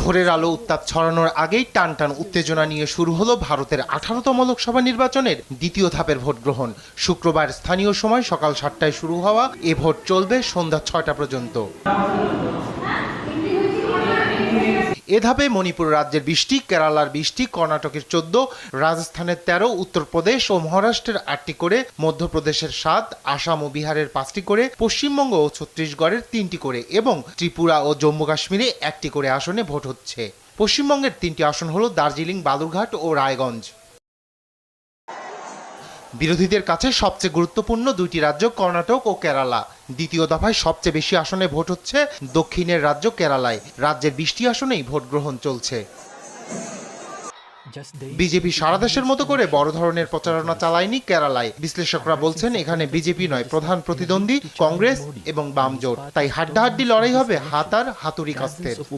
ভোরের আলো উত্তাপ ছড়ানোর আগেই টানটান উত্তেজনা নিয়ে শুরু হলো ভারতের 18তম লোকসভা নির্বাচনের দ্বিতীয় ধাপের ভোট গ্রহণ। শুক্রবার স্থানীয় সময় সকাল 7টায় শুরু হওয়া এ ভোট চলবে সন্ধ্যা 6টা পর্যন্ত। এ ধাপে মণিপুর রাজ্যের 20টি, কেরালার 20টি, কর্ণাটকের 14, রাজস্থানের 13, উত্তরপ্রদেশ ও মহারাষ্ট্রের 8টি করে, মধ্যপ্রদেশের 7, আসাম ও বিহারের 5টি করে, পশ্চিমবঙ্গ ও ছত্তিশগড়ের 3টি করে এবং ত্রিপুরা ও জম্মু কাশ্মীরে 1টি করে আসনে ভোট হচ্ছে। পশ্চিমবঙ্গের 3টি আসন হল দার্জিলিং, বালুরঘাট ও রায়গঞ্জ। বিরোধীদের কাছে সবচেয়ে গুরুত্বপূর্ণ দুইটি রাজ্য কর্ণাটক ও কেরালা। দ্বিতীয় দফায় সবচেয়ে বেশি আসনে ভোট হচ্ছে দক্ষিণের রাজ্য কেরালায়। রাজ্যের 20টি আসনেই ভোট গ্রহণ চলছে। বিজেপি সারা দেশের মতো করে বড় ধরনের প্রচারণা চালায়নি কেরালায়। বিশ্লেষকরা বলছেন এখানে বিজেপি নয়, প্রধান প্রতিদ্বন্দ্বী কংগ্রেস এবং বাম জোট। তাই হাড্ডাহাড্ডি লড়াই হবে হাত আর হাতুড়ি কাস্তের।